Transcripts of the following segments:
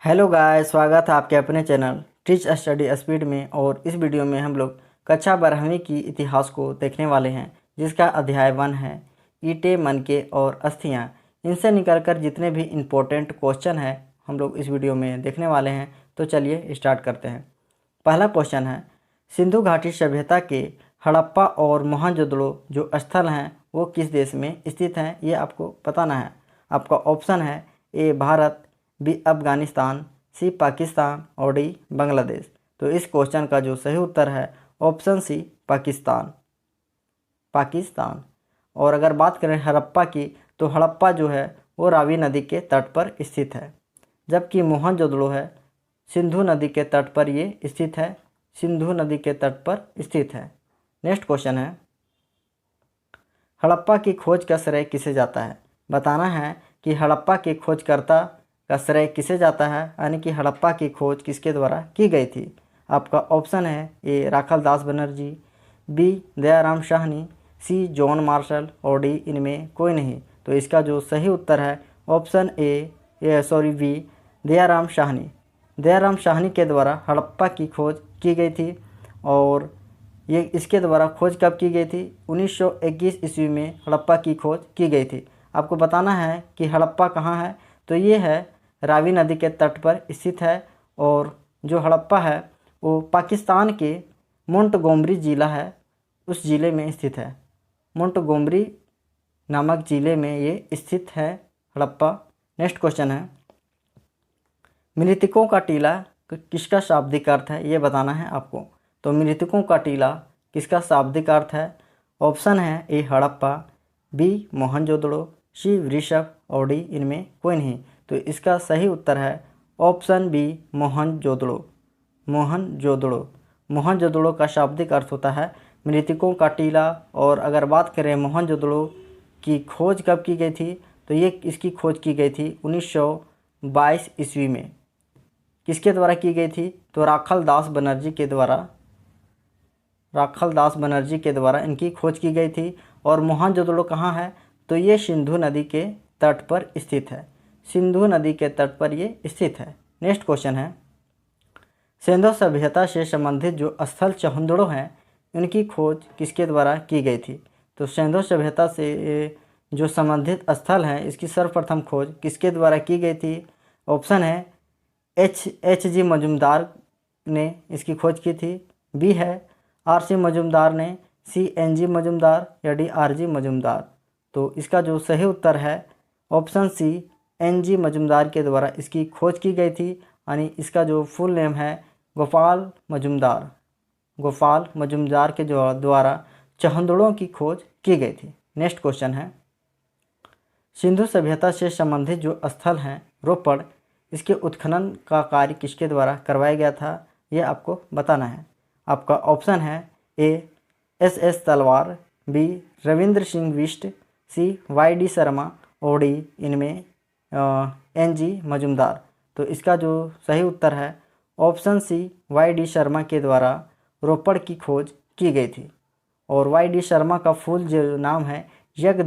Hello guys, स्वागत है आपके अपने चैनल टीच स्टडी स्पीड में। और इस वीडियो में हम लोग कक्षा 12वीं की इतिहास को देखने वाले हैं, जिसका अध्याय 1 है ईंटें, मनके और अस्थियां। इनसे निकलकर जितने भी इम्पोर्टेंट क्वेश्चन हैं हम लोग इस वीडियो में देखने वाले हैं। तो चलिए स्टार्ट करते हैं। पहला क्वेश्चन है, सिंधु घाटी सभ्यता के हड़प्पा और मोहनजोदड़ो जो स्थल हैं वो किस देश में स्थित हैं, ये आपको बताना है। आपका ऑप्शन है ए भारत, बी अफगानिस्तान, सी पाकिस्तान और डी बांग्लादेश। तो इस क्वेश्चन का जो सही उत्तर है ऑप्शन सी पाकिस्तान। और अगर बात करें हड़प्पा की, तो हड़प्पा जो है वो रावी नदी के तट पर स्थित है, जबकि मोहनजोदड़ो है सिंधु नदी के तट पर ये स्थित है, सिंधु नदी के तट पर स्थित है। नेक्स्ट क्वेश्चन है, हड़प्पा की खोज का श्रेय किसे जाता है। बताना है कि हड़प्पा के खोजकर्ता का श्रेय किसे जाता है, यानी कि हड़प्पा की खोज किसके द्वारा की गई थी। आपका ऑप्शन है ए राखल दास बनर्जी, बी दयाराम साहनी, सी जॉन मार्शल और डी इनमें कोई नहीं। तो इसका जो सही उत्तर है ऑप्शन बी दयाराम साहनी। दयाराम साहनी के द्वारा हड़प्पा की खोज की गई थी। और ये इसके द्वारा खोज कब की गई थी, 1921 ईस्वी में हड़प्पा की खोज की गई थी। आपको बताना है कि हड़प्पा कहाँ है, तो ये है रावी नदी के तट पर स्थित है। और जो हड़प्पा है वो पाकिस्तान के मोंटगोमरी ज़िला है, उस ज़िले में स्थित है। मोंटगोमरी नामक ज़िले में ये स्थित है हड़प्पा। नेक्स्ट क्वेश्चन है, मृतकों का टीला किसका शाब्दिक अर्थ है, ये बताना है आपको। तो मृतकों का टीला किसका शाब्दिक अर्थ है। ऑप्शन है ए हड़प्पा, बी मोहनजोदड़ो, सी वृषभ और डी इनमें कोई नहीं। तो इसका सही उत्तर है ऑप्शन बी मोहनजोदड़ो। मोहनजोदड़ो का शाब्दिक अर्थ होता है मृतकों का टीला। और अगर बात करें मोहनजोदड़ो की खोज कब की गई थी, तो ये इसकी खोज की गई थी 1922 ईस्वी में। किसके द्वारा की गई थी, तो राखल दास बनर्जी के द्वारा इनकी खोज की गई थी। और मोहनजोदड़ो कहाँ है, तो ये सिंधु नदी के तट पर स्थित है, सिंधु नदी के तट पर ये स्थित है। नेक्स्ट क्वेश्चन है, सिंधु सभ्यता से संबंधित जो स्थल चहुंदड़ो हैं उनकी खोज किसके द्वारा की गई थी। तो सिंधु सभ्यता से जो संबंधित स्थल हैं इसकी सर्वप्रथम खोज किसके द्वारा की गई थी। ऑप्शन है एच जी मजुमदार ने इसकी खोज की थी, बी है आर सी मजुमदार ने, सी एन जी मजुमदार या डी आर जी मजुमदार। तो इसका जो सही उत्तर है option C N G Majumdar के द्वारा इसकी खोज की गई थी। यानी इसका जो फुल नेम है गोपाल मजुमदार के जो द्वारा चहुंदड़ों की खोज की गई थी। नेक्स्ट क्वेश्चन है, सिंधु सभ्यता से संबंधित जो स्थल हैं रोपड़, इसके उत्खनन का कार्य किसके द्वारा करवाया गया था, ये आपको बताना है। आपका ऑप्शन है ए एस तलवार, बी रविंद्र सिंह बिष्ट, सी वाई डी शर्मा और डी इनमें एन जी मजुमदार। तो इसका जो सही उत्तर है option C Y D Sharma के द्वारा रोपड़ की खोज की गई थी। और वाई डी शर्मा का फुल जो नाम है यज्ञ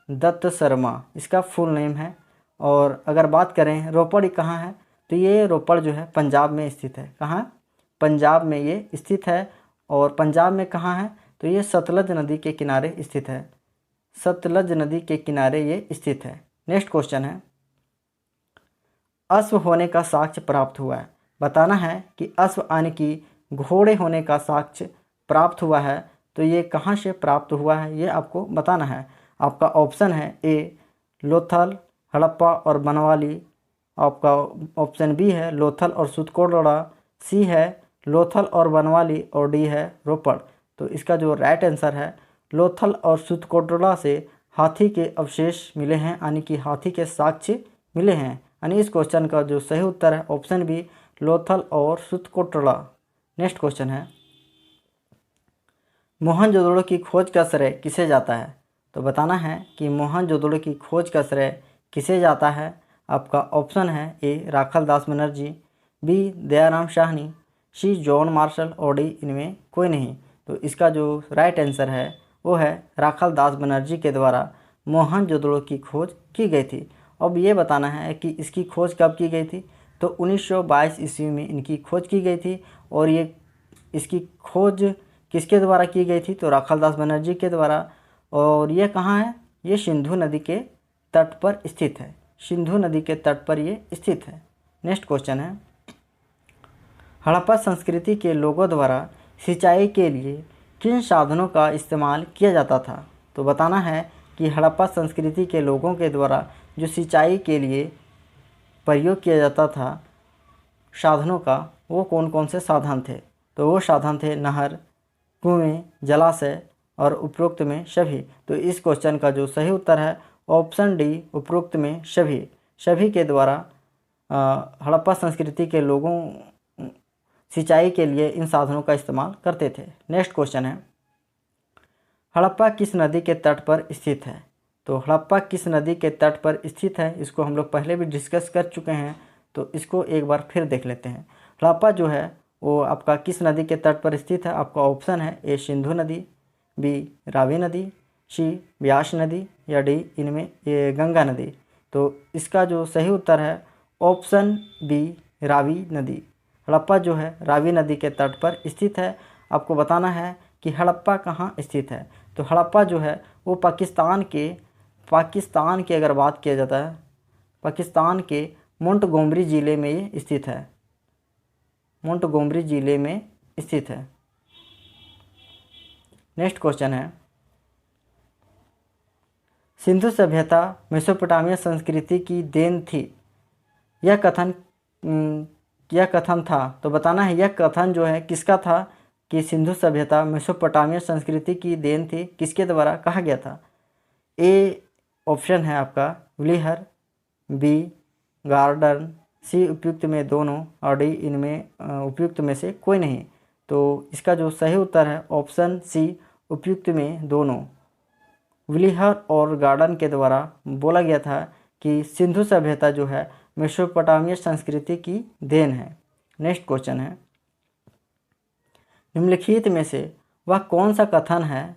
दत्त शर्मा इसका फुल नेम है। और अगर बात करें रोपड़ कहाँ है, तो ये रोपड़ जो है पंजाब में स्थित है। कहाँ, पंजाब में ये स्थित है। और पंजाब में कहाँ है, तो ये सतलज नदी के किनारे स्थित है, सतलज नदी के किनारे ये स्थित है। नेक्स्ट क्वेश्चन है, अश्व होने का साक्ष्य प्राप्त हुआ है। बताना है कि अश्व यानी कि घोड़े होने का साक्ष्य प्राप्त हुआ है, तो ये कहाँ से प्राप्त हुआ है, ये आपको बताना है। आपका ऑप्शन है ए लोथल, हड़प्पा और बनवाली। आपका ऑप्शन बी है लोथल और सुतकोटड़ा, सी है लोथल और बनवाली और डी है रोपड़। तो इसका जो राइट आंसर है लोथल और सुतकोटड़ा से हाथी के अवशेष मिले हैं, यानी कि हाथी के साक्ष्य मिले हैं। यानी इस क्वेश्चन का जो सही उत्तर है ऑप्शन बी लोथल और सुतकोटड़ा। नेक्स्ट क्वेश्चन है, मोहनजोदड़ो की खोज का श्रेय किसे जाता है। तो बताना है कि मोहनजोदड़ो की खोज का श्रेय किसे जाता है। आपका ऑप्शन है ए राखल दास बनर्जी, बी दयाराम साहनी, सी जॉन मार्शल और डी इनमें कोई नहीं। तो इसका जो राइट आंसर है वो है राखल दास बनर्जी के द्वारा मोहनजोदड़ो की खोज की गई थी। अब ये बताना है कि इसकी खोज कब की गई थी। तो 1922 ईस्वी में इनकी खोज की गई थी। और ये इसकी खोज किसके द्वारा की गई थी? तो राखालदास बनर्जी के द्वारा। और ये कहाँ है? ये सिंधु नदी के तट पर स्थित है। सिंधु नदी के तट पर ये स्थित है। नेक्स्ट क्वेश्चन है, हड़प्पा संस्कृति के लोगों द्वारा सिंचाई के लिए किन साधनों का इस्तेमाल किया जाता था? तो बताना है कि हड़प्पा संस्कृति के लोगों के द्वारा जो सिंचाई के लिए प्रयोग किया जाता था साधनों का, वो कौन कौन से साधन थे? तो वो साधन थे नहर, कुएं, जलाशय और उपरोक्त में सभी। तो इस क्वेश्चन का जो सही उत्तर है ऑप्शन डी, उपरोक्त में सभी। सभी के द्वारा हड़प्पा संस्कृति के लोगों सिंचाई के लिए इन साधनों का इस्तेमाल करते थे। नेक्स्ट क्वेश्चन है, हड़प्पा किस नदी के तट पर स्थित है? तो हड़प्पा किस नदी के तट पर स्थित है, इसको हम लोग पहले भी डिस्कस कर चुके हैं, तो इसको एक बार फिर देख लेते हैं। हड़प्पा जो है वो आपका किस नदी के तट पर स्थित है? आपका ऑप्शन है ए सिंधु नदी, बी रावी नदी, सी ब्यास नदी या डी इनमें ये गंगा नदी। तो इसका जो सही उत्तर है ऑप्शन बी रावी नदी। हड़प्पा जो है रावी नदी के तट पर स्थित है। आपको बताना है कि हड़प्पा कहाँ स्थित है। तो हड़प्पा जो है वो पाकिस्तान के अगर बात किया जाता है, पाकिस्तान के मोंटगोमरी ज़िले में ये स्थित है। मोंटगोमरी ज़िले में स्थित है। नेक्स्ट क्वेश्चन है, सिंधु सभ्यता मेसोपोटामिया संस्कृति की देन थी, यह कथन था। तो बताना है यह कथन जो है किसका था कि सिंधु सभ्यता मेसोपोटामिया संस्कृति की देन थी, किसके द्वारा कहा गया था? ए ऑप्शन है आपका व्लीहर, बी गार्डन, सी उपयुक्त में दोनों और डी इनमें उपयुक्त में से कोई नहीं। तो इसका जो सही उत्तर है ऑप्शन सी, उपयुक्त में दोनों। व्लीहर और गार्डन के द्वारा बोला गया था कि सिंधु सभ्यता जो है मेसोपोटामिया संस्कृति की देन है। नेक्स्ट क्वेश्चन है, निम्नलिखित में से वह कौन सा कथन है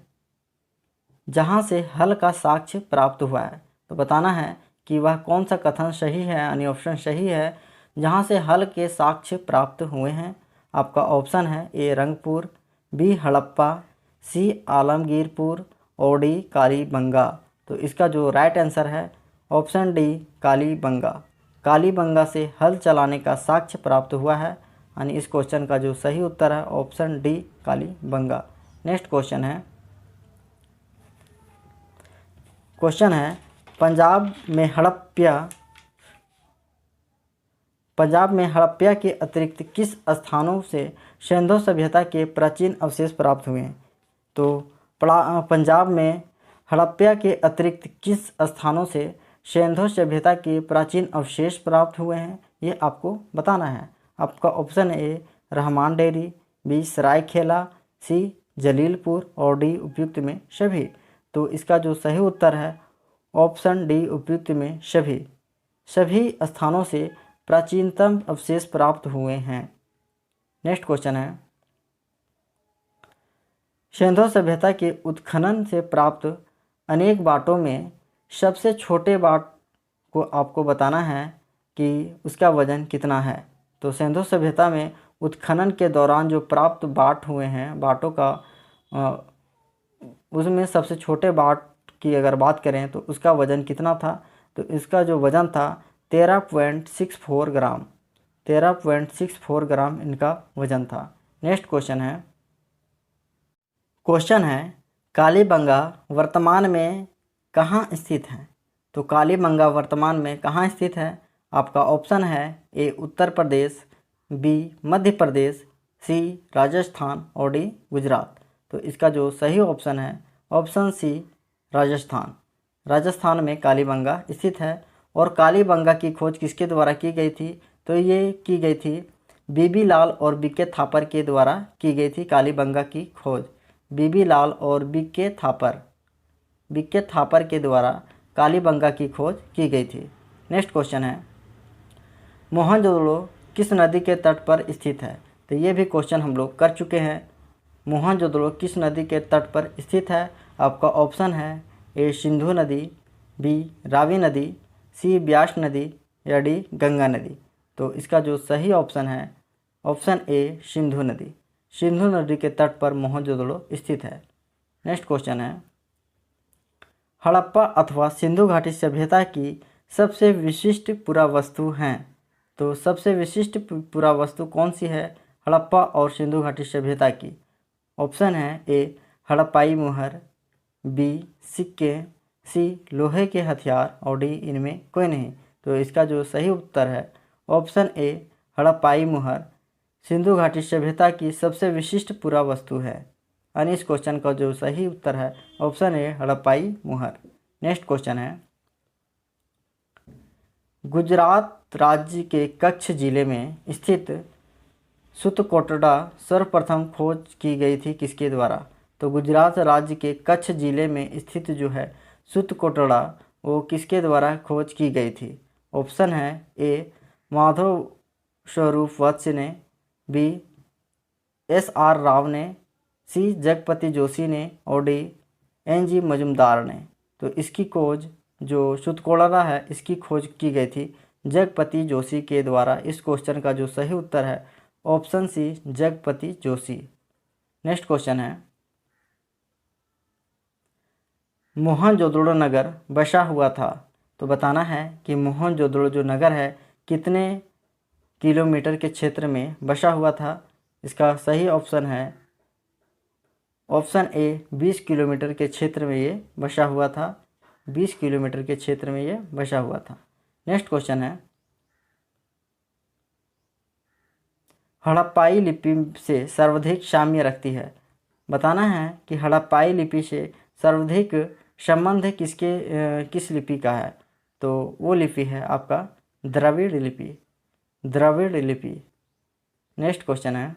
जहां से हल का साक्ष्य प्राप्त हुआ है? तो बताना है कि वह कौन सा कथन सही है, यानी ऑप्शन सही है जहां से हल के साक्ष्य प्राप्त हुए हैं। आपका ऑप्शन है ए रंगपुर, बी हड़प्पा, सी आलमगीरपुर और डी कालीबंगा। तो इसका जो राइट आंसर है ऑप्शन डी कालीबंगा। कालीबंगा से हल चलाने का साक्ष्य प्राप्त हुआ है, यानी इस क्वेश्चन का जो सही उत्तर है option D Kalibangan. Next question है पंजाब में हड़प्पा के अतिरिक्त किस स्थानों से सिंधु सभ्यता के प्राचीन अवशेष प्राप्त हुए हैं? तो पंजाब में हड़प्पा के अतिरिक्त किस स्थानों से सिंधु सभ्यता के प्राचीन अवशेष प्राप्त हुए हैं, ये आपको बताना है। आपका option A Rahman Dairy, B Saraikela, C Jalilpur और डी उपयुक्त में सभी। तो इसका जो सही उत्तर है ऑप्शन डी, उपयुक्त में सभी। सभी स्थानों से प्राचीनतम अवशेष प्राप्त हुए हैं। नेक्स्ट क्वेश्चन है, सिंधु सभ्यता के उत्खनन से प्राप्त अनेक बाटों में सबसे छोटे बाट को आपको बताना है कि उसका वजन कितना है। तो सिंधु सभ्यता में उत्खनन के दौरान जो प्राप्त बाट हुए हैं, बाटों का उसमें सबसे छोटे बाट की अगर बात करें तो उसका वज़न कितना था? तो इसका जो वज़न था 13.64 ग्राम। 13.64 ग्राम इनका वज़न था। नेक्स्ट क्वेश्चन है कालीबंगा वर्तमान में कहाँ स्थित है? तो कालीबंगा वर्तमान में कहाँ स्थित है? आपका ऑप्शन है ए उत्तर प्रदेश, बी मध्य प्रदेश, सी राजस्थान और डी गुजरात। तो इसका जो सही ऑप्शन है ऑप्शन सी राजस्थान। राजस्थान में कालीबंगा स्थित है। और कालीबंगा की खोज किसके द्वारा की गई थी? तो ये की गई थी बीबी लाल और बीके थापर के द्वारा की गई थी कालीबंगा की खोज। बीबी लाल और बीके थापर के द्वारा कालीबंगा की खोज की गई थी। नेक्स्ट क्वेश्चन है मोहनजोदड़ो किस नदी के तट पर स्थित है? तो ये भी क्वेश्चन हम लोग कर चुके हैं। मोहनजोदड़ो किस नदी के तट पर स्थित है? आपका ऑप्शन है ए सिंधु नदी, बी रावी नदी, सी ब्यास नदी या डी गंगा नदी। तो इसका जो सही ऑप्शन है ऑप्शन ए सिंधु नदी। सिंधु नदी के तट पर मोहनजोदड़ो स्थित है। नेक्स्ट क्वेश्चन है, हड़प्पा अथवा सिंधु घाटी सभ्यता की सबसे विशिष्ट पुरावस्तु हैं। तो सबसे विशिष्ट पुरावस्तु कौन सी है हड़प्पा और सिंधु घाटी सभ्यता की? ऑप्शन है ए हड़प्पाई मुहर, बी सिक्के, सी लोहे के हथियार और डी इनमें कोई नहीं। तो इसका जो सही उत्तर है ऑप्शन ए हड़प्पाई मुहर सिंधु घाटी सभ्यता की सबसे विशिष्ट पुरावस्तु है। यानी इस क्वेश्चन का जो सही उत्तर है ऑप्शन ए हड़प्पाई मुहर। नेक्स्ट क्वेश्चन है, गुजरात राज्य के कच्छ जिले में स्थित सुतकोटड़ा सर्वप्रथम खोज की गई थी किसके द्वारा? तो गुजरात राज्य के कच्छ जिले में स्थित जो है सुतकोटड़ा वो किसके द्वारा खोज की गई थी? ऑप्शन है ए माधव स्वरूप वत्स ने, बी एस.आर. राव ने, सी जगपति जोशी ने और डी एन.जी. मजुमदार ने। तो इसकी खोज जो सुतकोटड़ा है इसकी खोज की गई थी जगपति जोशी के द्वारा। इस क्वेश्चन का जो सही उत्तर है option C Jagpati Joshi. Next question है, मोहनजोदड़ो नगर बसा हुआ था। तो बताना है कि मोहनजोदड़ो जो नगर है कितने किलोमीटर के क्षेत्र में बसा हुआ था? इसका सही ऑप्शन है ऑप्शन ए 20 किलोमीटर के क्षेत्र में ये बसा हुआ था। 20 किलोमीटर के क्षेत्र में ये बसा हुआ था। नेक्स्ट क्वेश्चन है, हड़प्पाई लिपि से सर्वाधिक साम्य रखती है। बताना है कि हड़प्पाई लिपि से सर्वाधिक संबंध किस लिपि का है? तो वो लिपि है आपका द्रविड़ लिपि। द्रविड़ लिपि। नेक्स्ट क्वेश्चन है,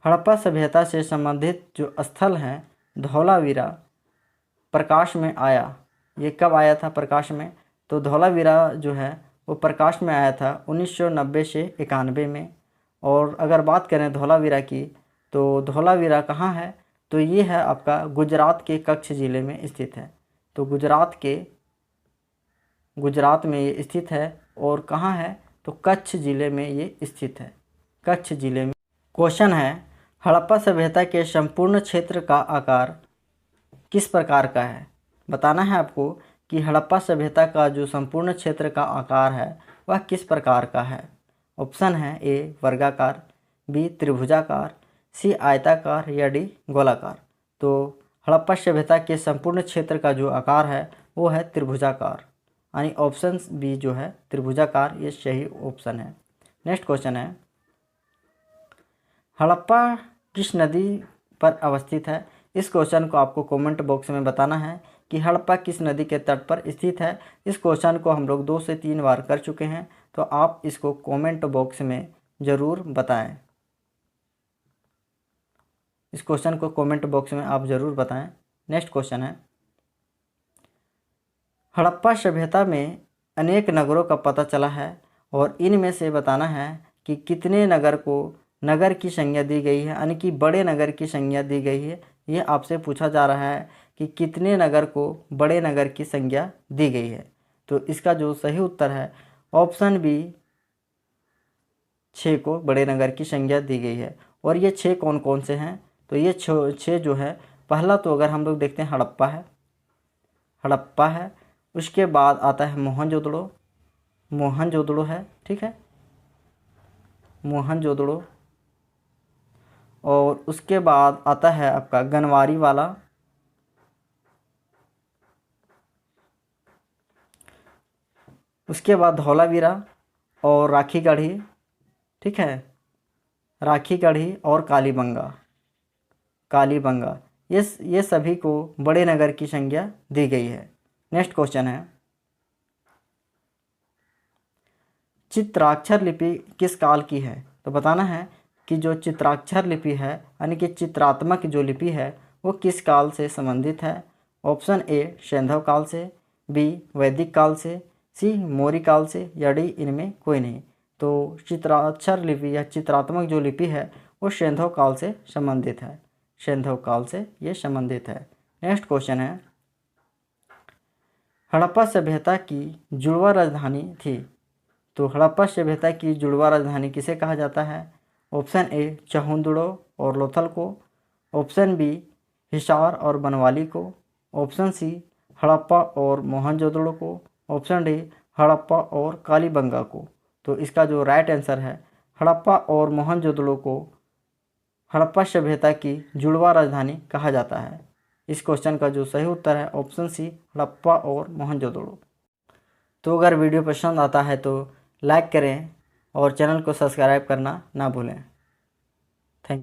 हड़प्पा सभ्यता से संबंधित जो स्थल है धौलावीरा प्रकाश में आया। ये कब आया था प्रकाश में? तो धौलावीरा जो है वो प्रकाश में आया था 1990 से 91 में। और अगर बात करें धौलावीरा की तो धौलावीरा कहाँ है? तो ये है आपका गुजरात के कच्छ ज़िले में स्थित है। तो गुजरात में ये स्थित है। और कहाँ है? तो कच्छ ज़िले में ये स्थित है। कच्छ ज़िले में। क्वेश्चन है, हड़प्पा सभ्यता के संपूर्ण क्षेत्र का आकार किस प्रकार का है? बताना है आपको कि हड़प्पा सभ्यता का जो संपूर्ण क्षेत्र का आकार है वह किस प्रकार का है। ऑप्शन है ए वर्गाकार, बी त्रिभुजाकार, सी आयताकार या डी गोलाकार। तो हड़प्पा सभ्यता के संपूर्ण क्षेत्र का जो आकार है वो है त्रिभुजाकार। यानी ऑप्शन बी जो है त्रिभुजाकार ये सही ऑप्शन है। नेक्स्ट क्वेश्चन है, हड़प्पा किस नदी पर अवस्थित है? इस क्वेश्चन को आपको कमेंट बॉक्स में बताना है कि हड़प्पा किस नदी के तट पर स्थित है। इस क्वेश्चन को हम लोग 2 से 3 बार कर चुके हैं, तो आप इसको कमेंट बॉक्स में ज़रूर बताएं। इस क्वेश्चन को कमेंट बॉक्स में आप ज़रूर बताएं। नेक्स्ट क्वेश्चन है, हड़प्पा सभ्यता में अनेक नगरों का पता चला है और इनमें से बताना है कि कितने नगर को नगर की संज्ञा दी गई है, यानी कि बड़े नगर की संज्ञा दी गई है। ये आपसे पूछा जा रहा है कि कितने नगर को बड़े नगर की संज्ञा दी गई है। तो इसका जो सही उत्तर है ऑप्शन बी 6 को बड़े नगर की संज्ञा दी गई है। और ये 6 कौन कौन से हैं? तो ये 6 जो है, पहला तो अगर हम लोग देखते हैं हड़प्पा है। उसके बाद आता है मोहनजोदड़ो है, ठीक है, मोहनजोदड़ो। और उसके बाद आता है आपका गनवारी वाला। उसके बाद धौलावीरा और राखीगढ़ी, ठीक है, राखीगढ़ी और कालीबंगा ये सभी को बड़े नगर की संज्ञा दी गई है। नेक्स्ट क्वेश्चन है, चित्राक्षर लिपि किस काल की है? तो बताना है कि जो चित्राक्षर लिपि है यानी कि चित्रात्मक जो लिपि है वो किस काल से संबंधित है। ऑप्शन ए सैंधव काल से, बी वैदिक काल से, सी मौर्य काल से या डी इनमें कोई नहीं। तो चित्राक्षर लिपि या चित्रात्मक जो लिपि है वो सैंधव काल से संबंधित है। सैंधव काल से ये संबंधित है। नेक्स्ट क्वेश्चन है, हड़प्पा सभ्यता की जुड़वा राजधानी थी। तो हड़प्पा सभ्यता की जुड़वा राजधानी किसे कहा जाता है? ऑप्शन ए चहुंदड़ो और लोथल को, ऑप्शन बी हिसार और बनवाली को, ऑप्शन सी हड़प्पा और मोहनजोदड़ो को, ऑप्शन डी हड़प्पा और कालीबंगा को। तो इसका जो राइट आंसर है हड़प्पा और मोहनजोदड़ो को हड़प्पा सभ्यता की जुड़वा राजधानी कहा जाता है। इस क्वेश्चन का जो सही उत्तर है ऑप्शन सी हड़प्पा और मोहनजोदड़ो। तो अगर वीडियो पसंद आता है तो लाइक करें और चैनल को सब्सक्राइब करना ना भूलें।